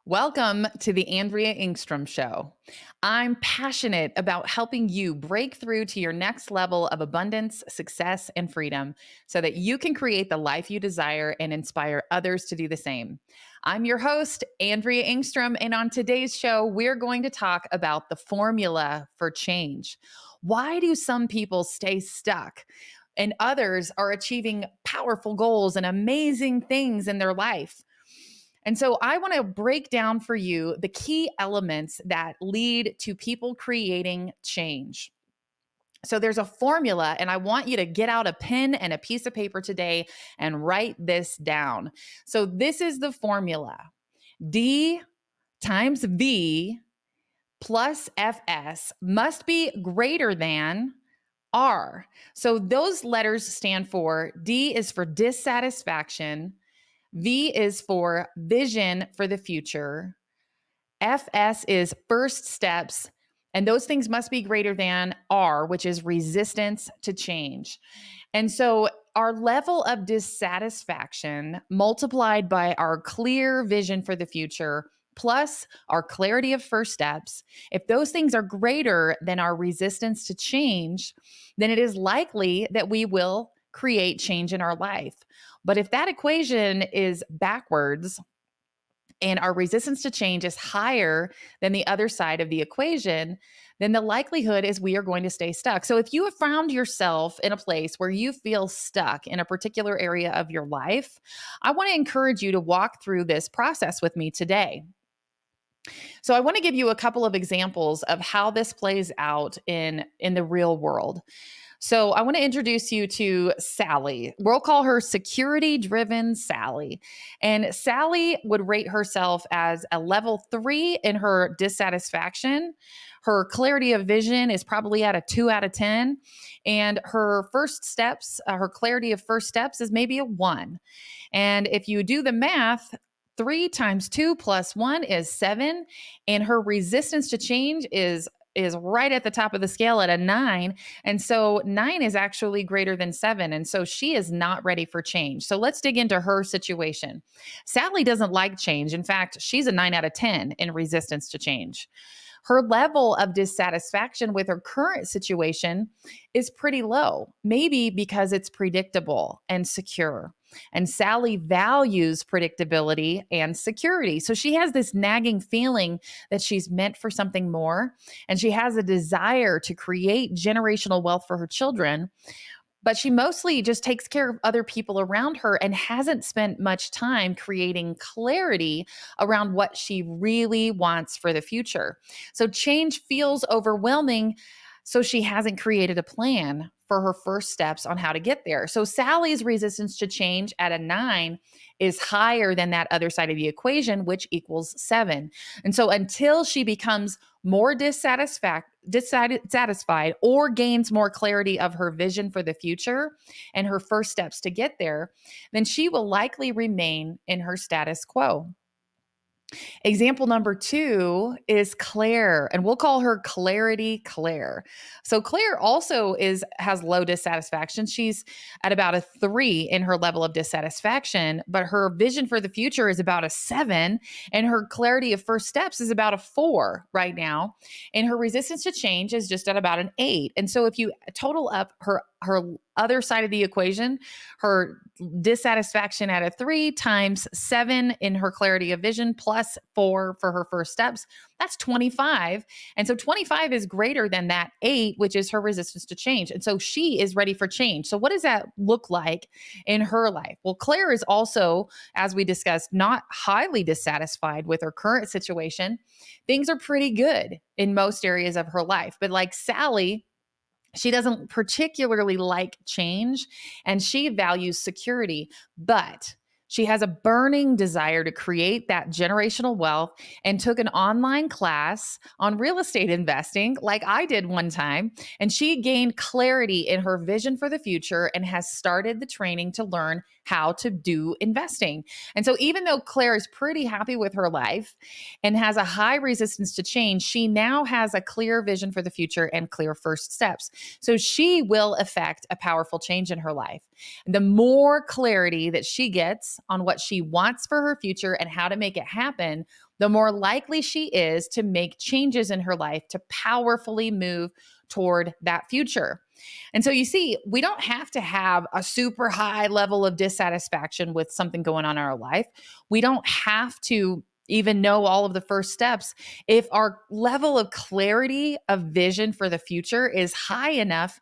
Welcome to the Andrea Engstrom Show. I'm passionate about helping you break through to your next level of abundance, success, and freedom so that you can create the life you desire and inspire others to do the same. I'm your host, Andrea Engstrom, and on today's show, we're going to talk about the formula for change. Why do some people stay stuck? And others are achieving powerful goals and amazing things in their life. And so I want to break down for you the key elements that lead to people creating change. So there's a formula, and I want you to get out a pen and a piece of paper today and write this down. So this is the formula: D times V plus FS must be greater than R. So those letters stand for: D is for dissatisfaction, V is for vision for the future, FS is first steps, and those things must be greater than R, which is resistance to change. And so our level of dissatisfaction multiplied by our clear vision for the future plus our clarity of first steps, if those things are greater than our resistance to change, then it is likely that we will create change in our life. But if that equation is backwards, and our resistance to change is higher than the other side of the equation, then the likelihood is we are going to stay stuck. So if you have found yourself in a place where you feel stuck in a particular area of your life, I want to encourage you to walk through this process with me today. So I want to give you a couple of examples of how this plays out in the real world. So I want to introduce you to Sally. We'll call her security driven Sally. And Sally would rate herself as a level 3 in her dissatisfaction. Her clarity of vision is probably at a 2 out of 10. And her first steps, her clarity of first steps is maybe a 1. And if you do the math, 3 times 2 plus 1 is 7. And her resistance to change is right at the top of the scale at a 9. And so 9 is actually greater than 7. And so she is not ready for change. So let's dig into her situation. Sally doesn't like change. In fact, she's a 9 out of 10 in resistance to change. Her level of dissatisfaction with her current situation is pretty low, maybe because it's predictable and secure. And Sally values predictability and security. So she has this nagging feeling that she's meant for something more. And she has a desire to create generational wealth for her children. But she mostly just takes care of other people around her and hasn't spent much time creating clarity around what she really wants for the future. So change feels overwhelming. So she hasn't created a plan for her first steps on how to get there. So Sally's resistance to change at a 9 is higher than that other side of the equation, which equals 7. And so until she becomes more dissatisfied or gains more clarity of her vision for the future and her first steps to get there, then she will likely remain in her status quo. Example number 2 is Claire, and we'll call her Clarity Claire. So Claire also has low dissatisfaction. She's at about a 3 in her level of dissatisfaction, but her vision for the future is about a 7, and her clarity of first steps is about a 4 right now, and her resistance to change is just at about an 8. And so if you total up her other side of the equation, her dissatisfaction at a 3 times 7 in her clarity of vision plus 4 for her first steps, that's 25. And so 25 is greater than that 8, which is her resistance to change. And so she is ready for change. So what does that look like in her life? Well, Claire is also, as we discussed, not highly dissatisfied with her current situation. Things are pretty good in most areas of her life. But like Sally, she doesn't particularly like change and she values security, but she has a burning desire to create that generational wealth and took an online class on real estate investing, like I did one time. And she gained clarity in her vision for the future and has started the training to learn how to do investing. And so, even though Claire is pretty happy with her life and has a high resistance to change, she now has a clear vision for the future and clear first steps. So, she will affect a powerful change in her life. The more clarity that she gets, focus on what she wants for her future and how to make it happen, the more likely she is to make changes in her life to powerfully move toward that future. And so you see, we don't have to have a super high level of dissatisfaction with something going on in our life. We don't have to even know all of the first steps. If our level of clarity of vision for the future is high enough,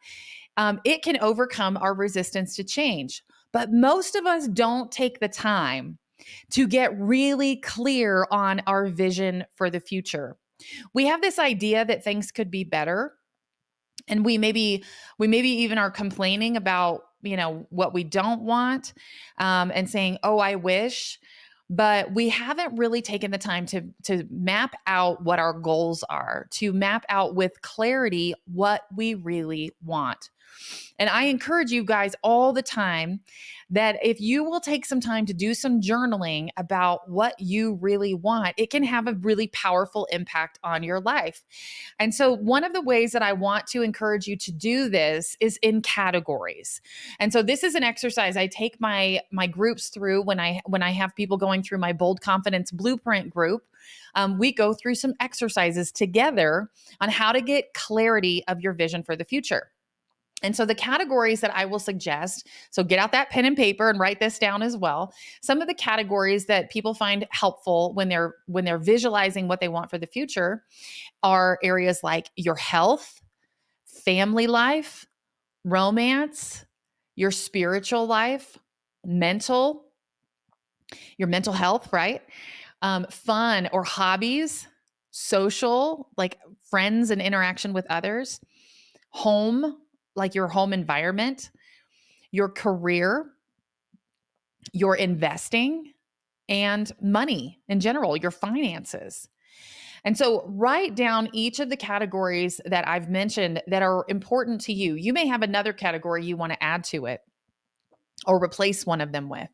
it can overcome our resistance to change. But most of us don't take the time to get really clear on our vision for the future. We have this idea that things could be better, and we maybe even are complaining about what we don't want, and saying, oh, I wish. But we haven't really taken the time to map out what our goals are, to map out with clarity what we really want. And I encourage you guys all the time that if you will take some time to do some journaling about what you really want, it can have a really powerful impact on your life. And so one of the ways that I want to encourage you to do this is in categories. And so this is an exercise I take my groups through when I have people going through my Bold Confidence Blueprint group. We go through some exercises together on how to get clarity of your vision for the future. And so the categories that I will suggest, so get out that pen and paper and write this down as well. Some of the categories that people find helpful when they're visualizing what they want for the future are areas like your health, family life, romance, your spiritual life, mental, your mental health, right? Fun or hobbies, social, like friends and interaction with others, home, like your home environment, your career, your investing, and money in general, your finances. And so write down each of the categories that I've mentioned that are important to you. You may have another category you want to add to it or replace one of them with.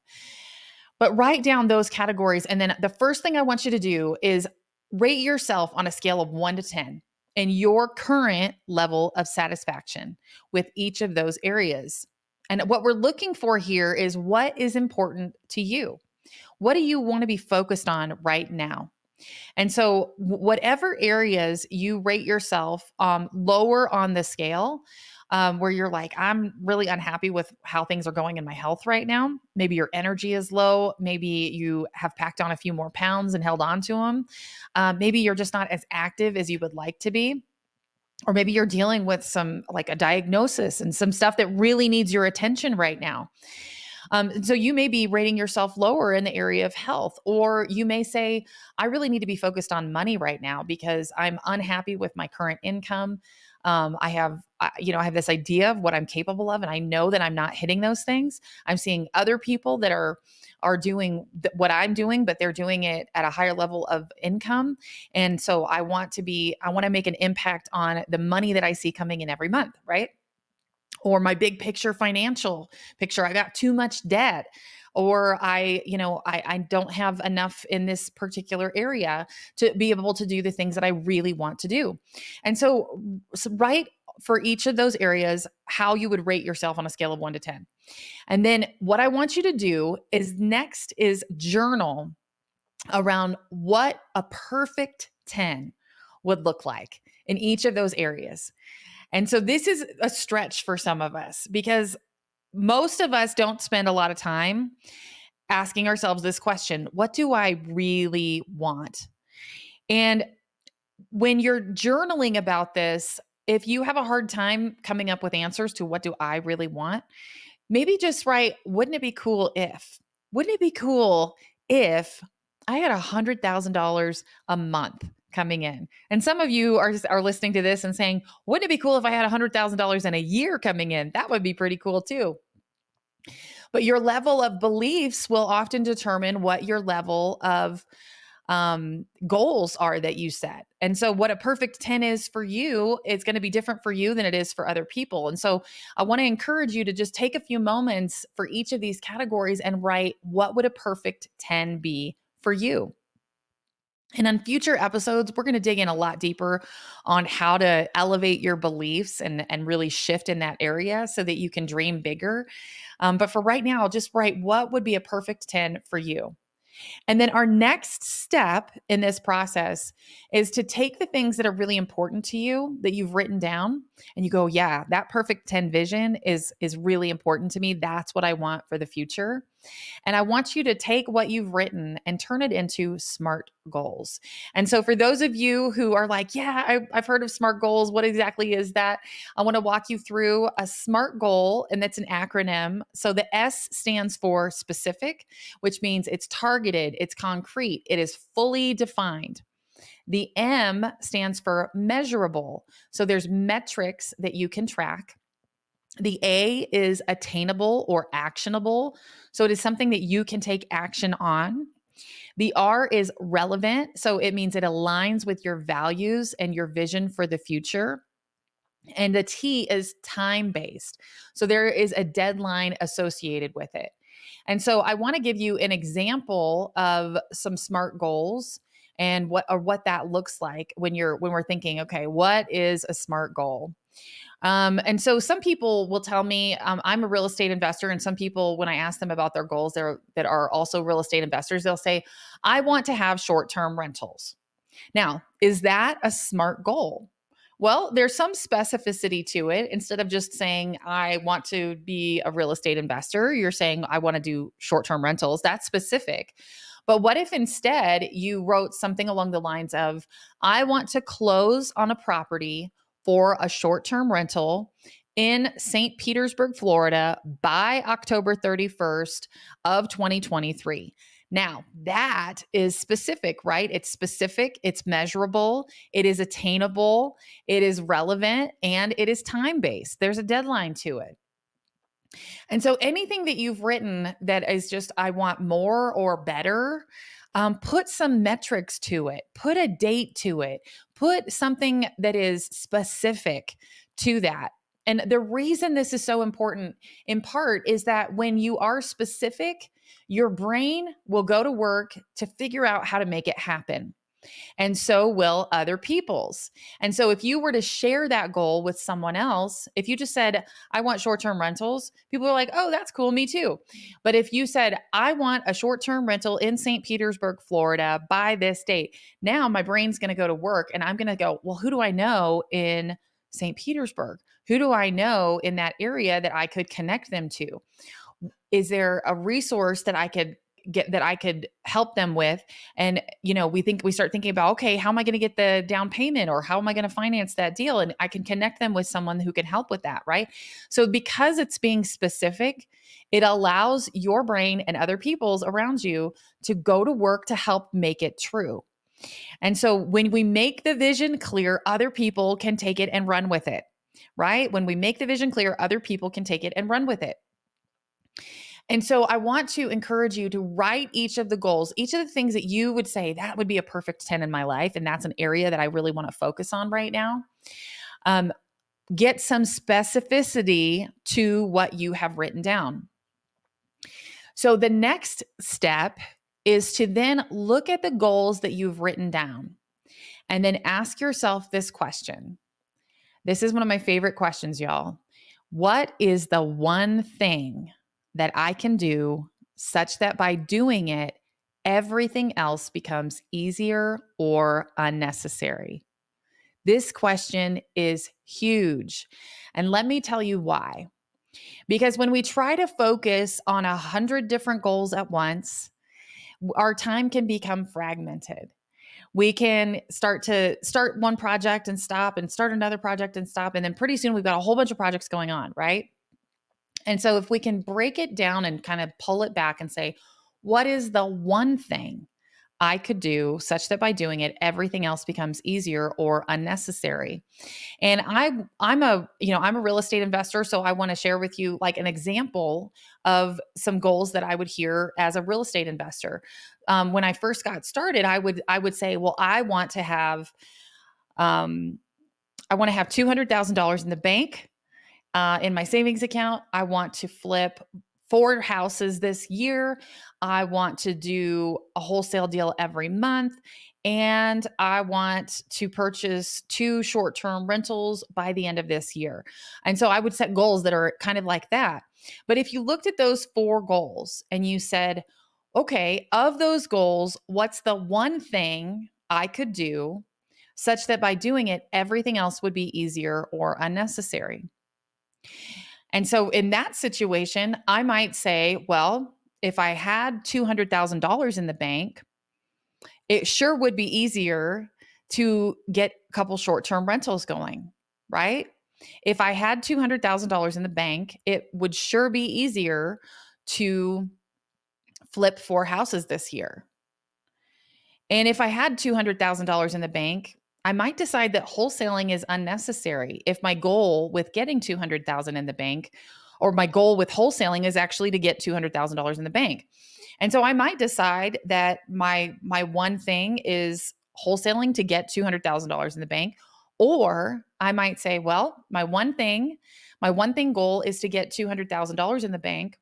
But write down those categories. And then the first thing I want you to do is rate yourself on a scale of 1 to 10 and your current level of satisfaction with each of those areas. And what we're looking for here is what is important to you. What do you want to be focused on right now? And so, whatever areas you rate yourself lower on the scale, where you're like, I'm really unhappy with how things are going in my health right now. Maybe your energy is low. Maybe you have packed on a few more pounds and held on to them. Maybe you're just not as active as you would like to be. Or maybe you're dealing with some like a diagnosis and some stuff that really needs your attention right now. So you may be rating yourself lower in the area of health, or you may say, I really need to be focused on money right now because I'm unhappy with my current income. I have this idea of what I'm capable of, and I know that I'm not hitting those things. I'm seeing other people that are doing what I'm doing, but they're doing it at a higher level of income. And so I want to make an impact on the money that I see coming in every month, right? Or my big picture financial picture, I got too much debt, or I don't have enough in this particular area to be able to do the things that I really want to do. And so write for each of those areas how you would rate yourself on a scale of 1 to 10. And then what I want you to do is next is journal around what a perfect 10 would look like in each of those areas. And so this is a stretch for some of us because most of us don't spend a lot of time asking ourselves this question: what do I really want? And when you're journaling about this, if you have a hard time coming up with answers to what do I really want, maybe just write, wouldn't it be cool if? Wouldn't it be cool if I had $100,000 a month coming in? And some of you are listening to this and saying, wouldn't it be cool if I had $100,000 in a year coming in? That would be pretty cool too. But your level of beliefs will often determine what your level of goals are that you set. And so what a perfect 10 is for you, it's going to be different for you than it is for other people. And so I want to encourage you to just take a few moments for each of these categories and write, what would a perfect 10 be for you? And on future episodes, we're going to dig in a lot deeper on how to elevate your beliefs and really shift in that area so that you can dream bigger. But for right now, just write what would be a perfect 10 for you. And then our next step in this process is to take the things that are really important to you that you've written down and you go, yeah, that perfect 10 vision is really important to me. That's what I want for the future. And I want you to take what you've written and turn it into SMART goals. And so, for those of you who are like, yeah, I've heard of SMART goals, what exactly is that? I want to walk you through a SMART goal, and that's an acronym. So, the S stands for specific, which means it's targeted, it's concrete, it is fully defined. The M stands for measurable. So, there's metrics that you can track. The A is attainable or actionable. So it is something that you can take action on. The R is relevant. So it means it aligns with your values and your vision for the future. And the T is time based. So there is a deadline associated with it. And so I want to give you an example of some SMART goals and what that looks like when we're thinking, okay, what is a SMART goal? And so some people will tell me, I'm a real estate investor, and some people, when I ask them about their goals, that are also real estate investors, they'll say, I want to have short-term rentals. Now, is that a SMART goal? Well, there's some specificity to it. Instead of just saying, I want to be a real estate investor, you're saying, I want to do short term rentals. That's specific. But what if instead you wrote something along the lines of, I want to close on a property for a short term rental in St. Petersburg, Florida by October 31st of 2023. Now, that is specific, right? It's specific, it's measurable, it is attainable, it is relevant, and it is time based. There's a deadline to it. And so anything that you've written that is just, I want more or better, put some metrics to it, put a date to it, put something that is specific to that. And the reason this is so important in part is that when you are specific, your brain will go to work to figure out how to make it happen. And so will other people's. And so if you were to share that goal with someone else, if you just said, I want short term rentals, people are like, oh, that's cool. Me too. But if you said, I want a short term rental in St. Petersburg, Florida by this date, now my brain's going to go to work and I'm going to go, well, who do I know in St. Petersburg? Who do I know in that area that I could connect them to? Is there a resource that I could get that I could help them with? And we start thinking about, okay, how am I going to get the down payment, or how am I going to finance that deal? And I can connect them with someone who can help with that, right? So because it's being specific, it allows your brain and other people's around you to go to work to help make it true. And so when we make the vision clear, other people can take it and run with it, right? When we make the vision clear, other people can take it and run with it. And so I want to encourage you to write each of the goals, each of the things that you would say, that would be a perfect 10 in my life. And that's an area that I really want to focus on right now. Get some specificity to what you have written down. So the next step is to then look at the goals that you've written down and then ask yourself this question. This is one of my favorite questions, y'all. What is the one thing that I can do such that by doing it, everything else becomes easier or unnecessary? This question is huge. And let me tell you why. Because when we try to focus on 100 different goals at once, our time can become fragmented. We can start one project and stop, and start another project and stop. And then pretty soon we've got a whole bunch of projects going on, right? And so if we can break it down and kind of pull it back and say, what is the one thing I could do such that by doing it, everything else becomes easier or unnecessary? And I'm a real estate investor, so I want to share with you like an example of some goals that I would hear as a real estate investor. When I first got started, I would say, well, I want to have $200,000 in the bank. In my savings account, I want to flip 4 houses this year. I want to do a wholesale deal every month. And I want to purchase 2 short term rentals by the end of this year. And so I would set goals that are kind of like that. But if you looked at those 4 goals and you said, okay, of those goals, what's the one thing I could do such that by doing it, everything else would be easier or unnecessary? And so in that situation, I might say, well, if I had $200,000 in the bank, it sure would be easier to get a couple short term rentals going, right? If I had $200,000 in the bank, it would sure be easier to flip 4 houses this year. And if I had $200,000 in the bank, I might decide that wholesaling is unnecessary if my goal with getting 200,000 in the bank or my goal with wholesaling is actually to get $200,000 in the bank. And so I might decide that my one thing is wholesaling to get $200,000 in the bank, or I might say, well, my one thing goal is to get $200,000 in the bank,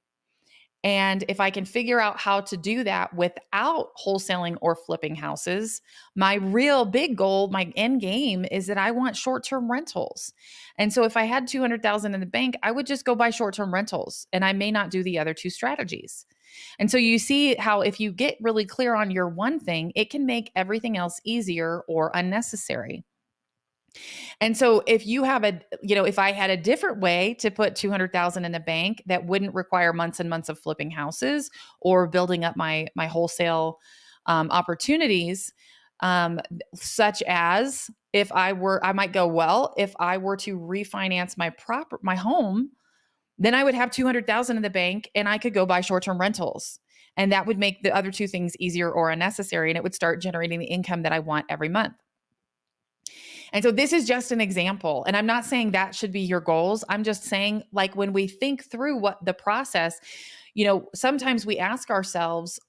and if I can figure out how to do that without wholesaling or flipping houses, my real big goal, my end game is that I want short-term rentals. And so if I had 200,000 in the bank, I would just go buy short-term rentals and I may not do the other 2 strategies. And so you see how if you get really clear on your one thing, it can make everything else easier or unnecessary. And so if you have if I had a different way to put 200,000 in the bank that wouldn't require months and months of flipping houses or building up my wholesale opportunities, such as I might go, well, if I were to refinance my home, then I would have 200,000 in the bank and I could go buy short-term rentals. And that would make the other 2 things easier or unnecessary, and it would start generating the income that I want every month. And so this is just an example. And I'm not saying that should be your goals. I'm just saying, like, when we think through what the process, sometimes we ask ourselves,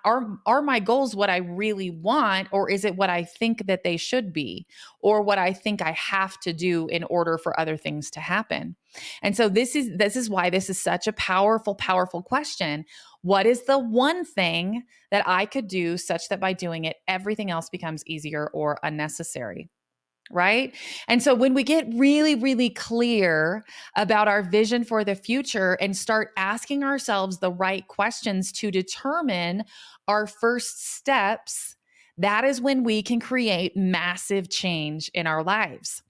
are my goals what I really want, or is it what I think that they should be, or what I think I have to do in order for other things to happen? And so this is why this is such a powerful, powerful question. What is the one thing that I could do such that by doing it, everything else becomes easier or unnecessary? Right. And so when we get really, really clear about our vision for the future and start asking ourselves the right questions to determine our first steps, that is when we can create massive change in our lives.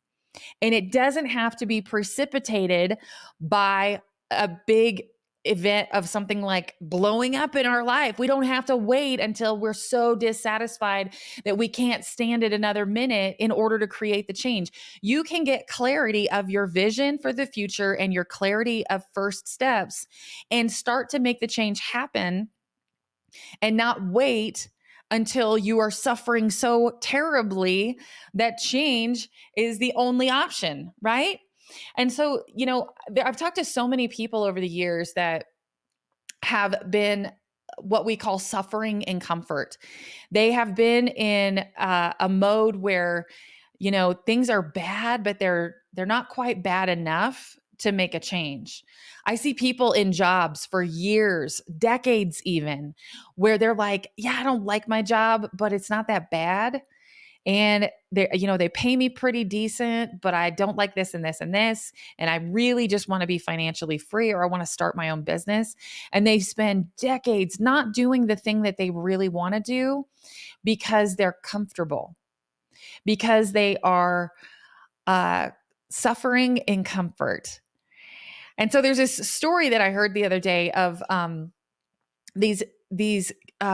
And it doesn't have to be precipitated by a big event of something like blowing up in our life. We don't have to wait until we're so dissatisfied that we can't stand it another minute in order to create the change. You can get clarity of your vision for the future and your clarity of first steps and start to make the change happen and not wait until you are suffering so terribly that change is the only option, right? And so, I've talked to so many people over the years that have been what we call suffering in comfort. They have been in a mode where, things are bad, but they're not quite bad enough to make a change. I see people in jobs for years, decades even, where they're like, yeah, I don't like my job, but it's not that bad. And they pay me pretty decent, but I don't like this and this and this. And I really just want to be financially free, or I want to start my own business. And they spend decades not doing the thing that they really want to do because they're comfortable, because they are suffering in comfort. And so there's this story that I heard the other day of these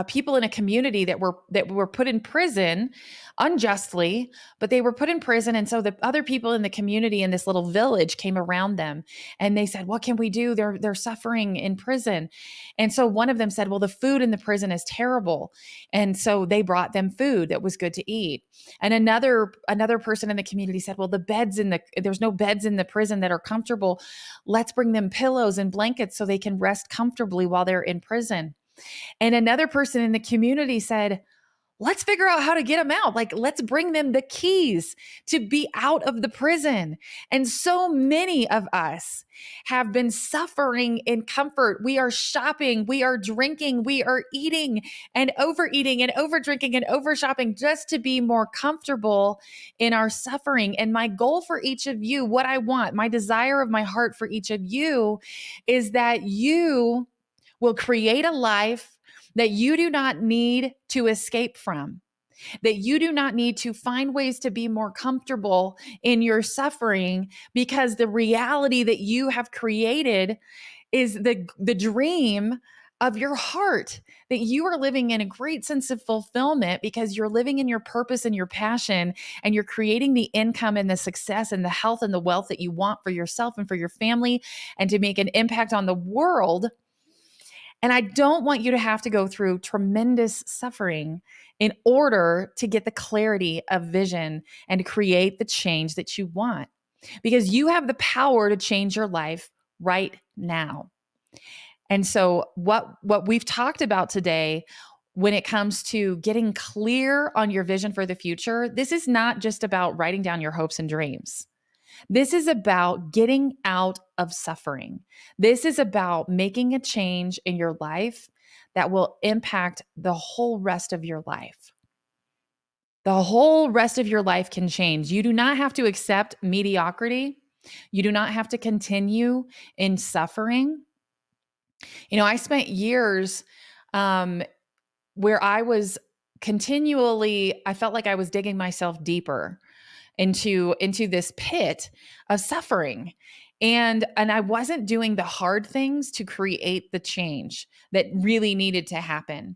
people in a community that were put in prison unjustly, but they were put in prison. And so the other people in the community in this little village came around them and they said, what can we do? They're suffering in prison. And so one of them said, well, the food in the prison is terrible. And so they brought them food that was good to eat. And another person in the community said, well, there's no beds in the prison that are comfortable. Let's bring them pillows and blankets so they can rest comfortably while they're in prison. And another person in the community said, let's figure out how to get them out. Like, let's bring them the keys to be out of the prison. And so many of us have been suffering in comfort. We are shopping, we are drinking, we are eating and over drinking and over shopping just to be more comfortable in our suffering. And my goal for each of you, what I want, my desire of my heart for each of you is that you will create a life that you do not need to escape from, that you do not need to find ways to be more comfortable in your suffering, because the reality that you have created is the dream of your heart, that you are living in a great sense of fulfillment because you're living in your purpose and your passion, and you're creating the income and the success and the health and the wealth that you want for yourself and for your family and to make an impact on the world. And I don't want you to have to go through tremendous suffering in order to get the clarity of vision and to create the change that you want, because you have the power to change your life right now. And so what we've talked about today when it comes to getting clear on your vision for the future, this is not just about writing down your hopes and dreams. This is about getting out of suffering. This is about making a change in your life that will impact the whole rest of your life. The whole rest of your life can change. You do not have to accept mediocrity. You do not have to continue in suffering. You know, I spent years where I was continually, I felt like I was digging myself deeper into this pit of suffering. And I wasn't doing the hard things to create the change that really needed to happen.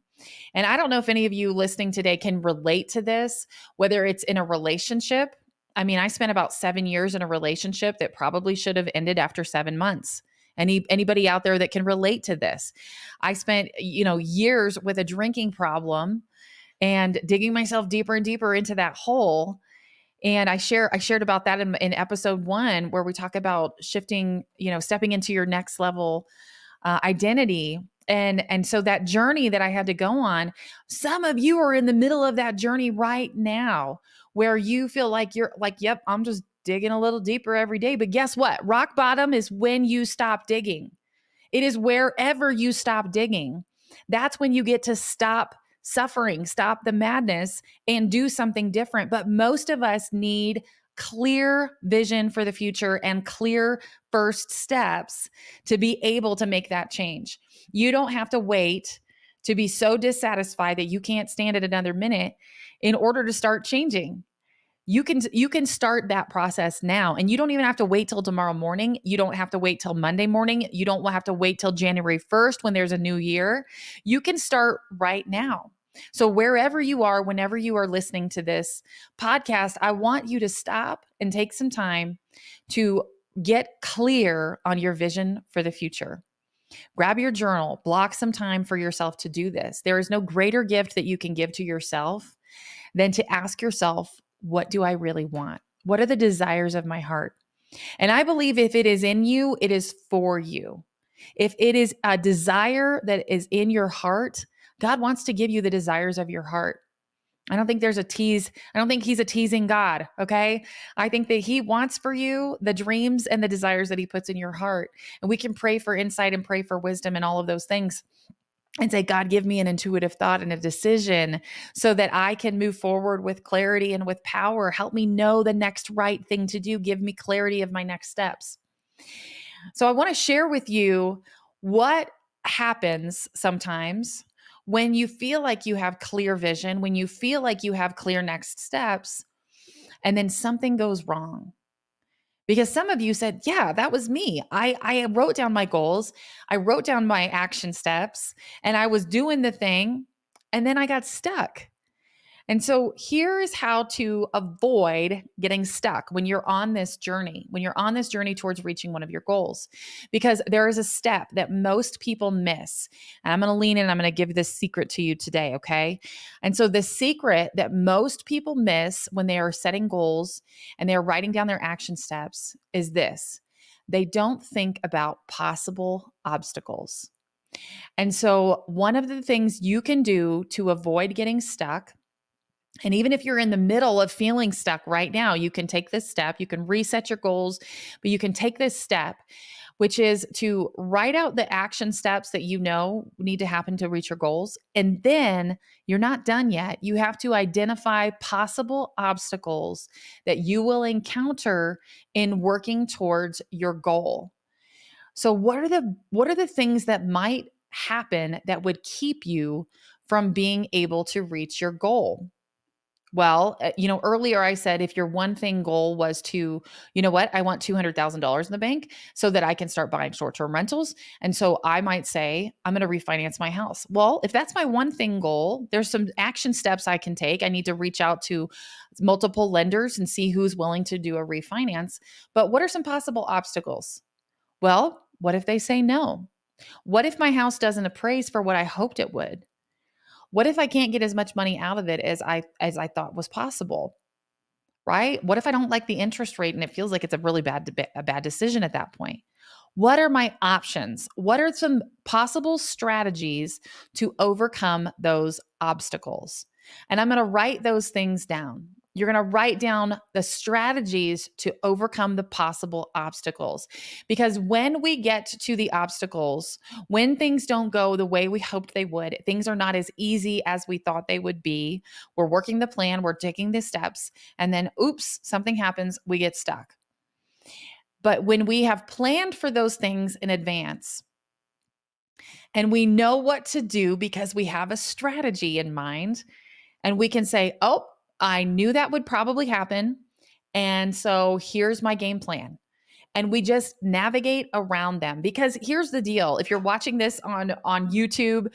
And I don't know if any of you listening today can relate to this, whether it's in a relationship. I mean, I spent about 7 years in a relationship that probably should have ended after 7 months. Anybody out there that can relate to this? I spent, years with a drinking problem and digging myself deeper and deeper into that hole. And I shared about that in episode 1, where we talk about shifting, stepping into your next level identity. And so that journey that I had to go on, some of you are in the middle of that journey right now, where you feel like you're like, yep, I'm just digging a little deeper every day. But guess what? Rock bottom is when you stop digging. It is wherever you stop digging. That's when you get to stop suffering, stop the madness, and do something different. But most of us need clear vision for the future and clear first steps to be able to make that change. You don't have to wait to be so dissatisfied that you can't stand it another minute in order to start changing. You can start that process now, and you don't even have to wait till tomorrow morning. You don't have to wait till Monday morning. You don't have to wait till January 1st when there's a new year. You can start right now. So wherever you are, whenever you are listening to this podcast, I want you to stop and take some time to get clear on your vision for the future. Grab your journal, block some time for yourself to do this. There is no greater gift that you can give to yourself than to ask yourself, what do I really want? What are the desires of my heart? And I believe if it is in you, it is for you. If it is a desire that is in your heart, God wants to give you the desires of your heart. I don't think there's a tease. I don't think he's a teasing God. Okay. I think that he wants for you the dreams and the desires that he puts in your heart. And we can pray for insight and pray for wisdom and all of those things, and say, God, give me an intuitive thought and a decision so that I can move forward with clarity and with power. Help me know the next right thing to do. Give me clarity of my next steps. So I want to share with you what happens sometimes when you feel like you have clear vision, when you feel like you have clear next steps, and then something goes wrong. Because some of you said, yeah, that was me. I wrote down my goals. I wrote down my action steps, and I was doing the thing, and then I got stuck. And so here's how to avoid getting stuck when you're on this journey towards reaching one of your goals. Because there is a step that most people miss. And I'm going to lean in, I'm going to give this secret to you today, okay? And so the secret that most people miss when they are setting goals and they're writing down their action steps is this: they don't think about possible obstacles. And so one of the things you can do to avoid getting stuck And even if you're in the middle of feeling stuck right now, you can take this step. You can reset your goals, but you can take this step, which is to write out the action steps that you know need to happen to reach your goals. And then you're not done yet. You have to identify possible obstacles that you will encounter in working towards your goal. So what are the things that might happen that would keep you from being able to reach your goal? Well, earlier I said if your one thing goal was to, you know what, I want $200,000 in the bank so that I can start buying short term rentals. And so I might say, I'm going to refinance my house. Well, if that's my one thing goal, there's some action steps I can take. I need to reach out to multiple lenders and see who's willing to do a refinance. But what are some possible obstacles? Well, what if they say no? What if my house doesn't appraise for what I hoped it would? What if I can't get as much money out of it as I thought was possible? Right? What if I don't like the interest rate and it feels like it's a really bad decision at that point? What are my options? What are some possible strategies to overcome those obstacles? And I'm going to write those things down. You're going to write down the strategies to overcome the possible obstacles. Because when we get to the obstacles, when things don't go the way we hoped they would, things are not as easy as we thought they would be. We're working the plan, we're taking the steps, and then oops, something happens, we get stuck. But when we have planned for those things in advance and we know what to do because we have a strategy in mind, and we can say, oh, I knew that would probably happen. And so here's my game plan, and we just navigate around them. Because here's the deal: if you're watching this on YouTube,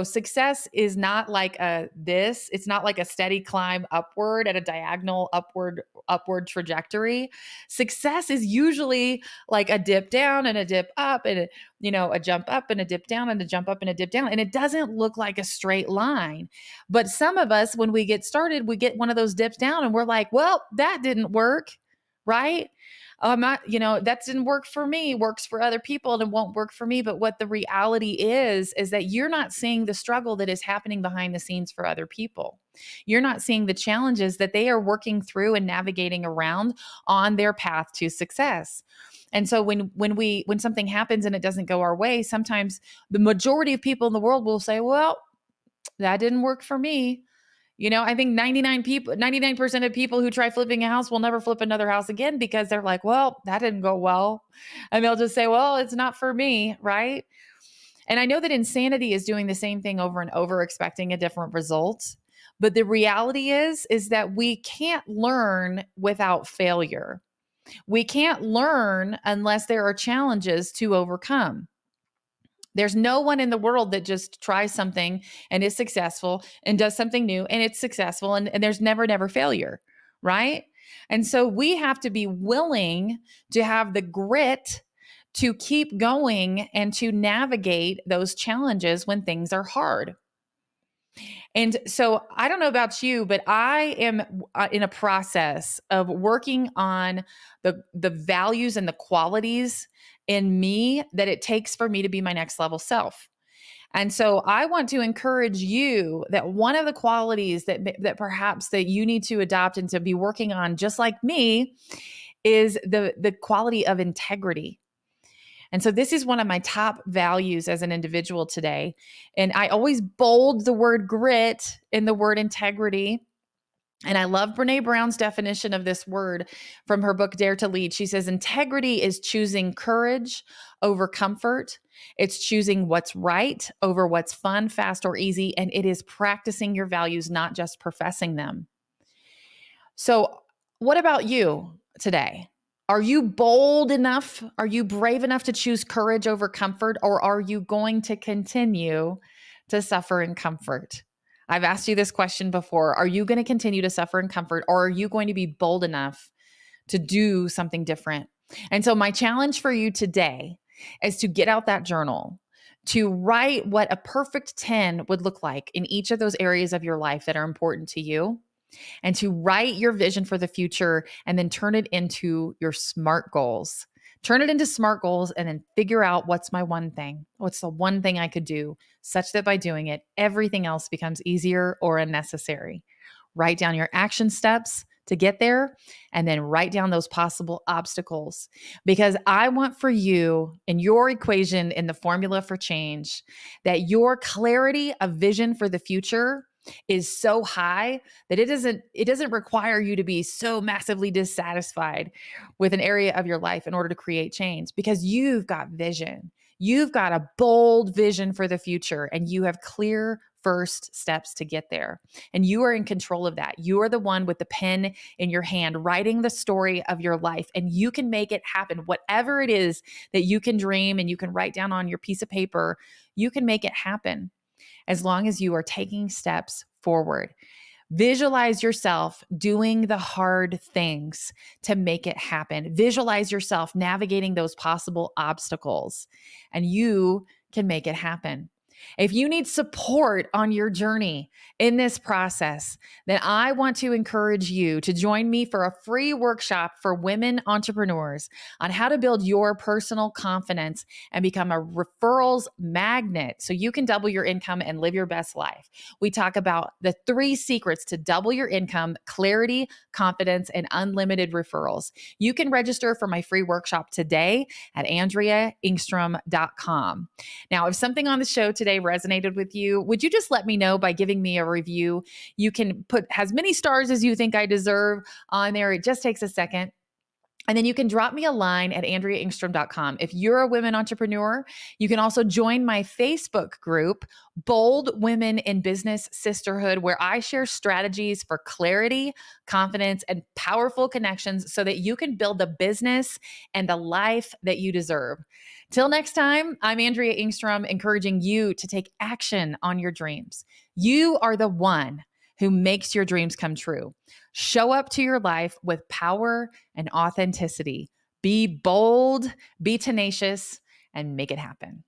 success is not like it's not like a steady climb upward at a diagonal upward trajectory. Success is usually like a dip down and a dip up, and a jump up and a dip down and a jump up and a dip down, and it doesn't look like a straight line. But some of us, when we get started, we get one of those dips down and we're like, well, that didn't work, right? That didn't work for me, works for other people and it won't work for me. But what the reality is that you're not seeing the struggle that is happening behind the scenes for other people. You're not seeing the challenges that they are working through and navigating around on their path to success. And so when something happens and it doesn't go our way, sometimes the majority of people in the world will say, well, that didn't work for me. I think 99% of people who try flipping a house will never flip another house again because they're like, well, that didn't go well. And they'll just say, well, it's not for me. Right. And I know that insanity is doing the same thing over and over, expecting a different result. But the reality is that we can't learn without failure. We can't learn unless there are challenges to overcome. There's no one in the world that just tries something and is successful and does something new and it's successful, and there's never failure, right? And so we have to be willing to have the grit to keep going and to navigate those challenges when things are hard. And so I don't know about you, but I am in a process of working on the values and the qualities in me that it takes for me to be my next level self. And so I want to encourage you that one of the qualities that perhaps that you need to adopt and to be working on just like me is the quality of integrity. And so this is one of my top values as an individual today. And I always bold the word grit in the word integrity. And I love Brene Brown's definition of this word from her book, Dare to Lead. She says, integrity is choosing courage over comfort. It's choosing what's right over what's fun, fast, or easy. And it is practicing your values, not just professing them. So what about you today? Are you bold enough? Are you brave enough to choose courage over comfort? Or are you going to continue to suffer in comfort? I've asked you this question before. Are you going to continue to suffer in comfort, or are you going to be bold enough to do something different? And so my challenge for you today is to get out that journal, to write what a perfect 10 would look like in each of those areas of your life that are important to you, and to write your vision for the future and then turn it into your SMART goals. Turn it into SMART goals and then figure out what's my one thing. What's the one thing I could do such that by doing it, everything else becomes easier or unnecessary. Write down your action steps to get there and then write down those possible obstacles because I want for you in your equation in the formula for change that your clarity of vision for the future is so high that it doesn't require you to be so massively dissatisfied with an area of your life in order to create change because you've got vision. You've got a bold vision for the future and you have clear first steps to get there. And you are in control of that. You are the one with the pen in your hand, writing the story of your life, and you can make it happen. Whatever it is that you can dream and you can write down on your piece of paper, you can make it happen as long as you are taking steps forward. Visualize yourself doing the hard things to make it happen. Visualize yourself navigating those possible obstacles, and you can make it happen. If you need support on your journey in this process, then I want to encourage you to join me for a free workshop for women entrepreneurs on how to build your personal confidence and become a referrals magnet so you can double your income and live your best life. We talk about the 3 secrets to double your income: clarity, confidence, and unlimited referrals. You can register for my free workshop today at AndreaEngstrom.com. Now, if something on the show today resonated with you, would you just let me know by giving me a review? You can put as many stars as you think I deserve on there. It just takes a second. And then you can drop me a line at AndreaEngstrom.com. If you're a women entrepreneur, you can also join my Facebook group, Bold Women in Business Sisterhood, where I share strategies for clarity, confidence, and powerful connections so that you can build the business and the life that you deserve. Till next time, I'm Andrea Engstrom, encouraging you to take action on your dreams. You are the one who makes your dreams come true. Show up to your life with power and authenticity. Be bold, be tenacious, and make it happen.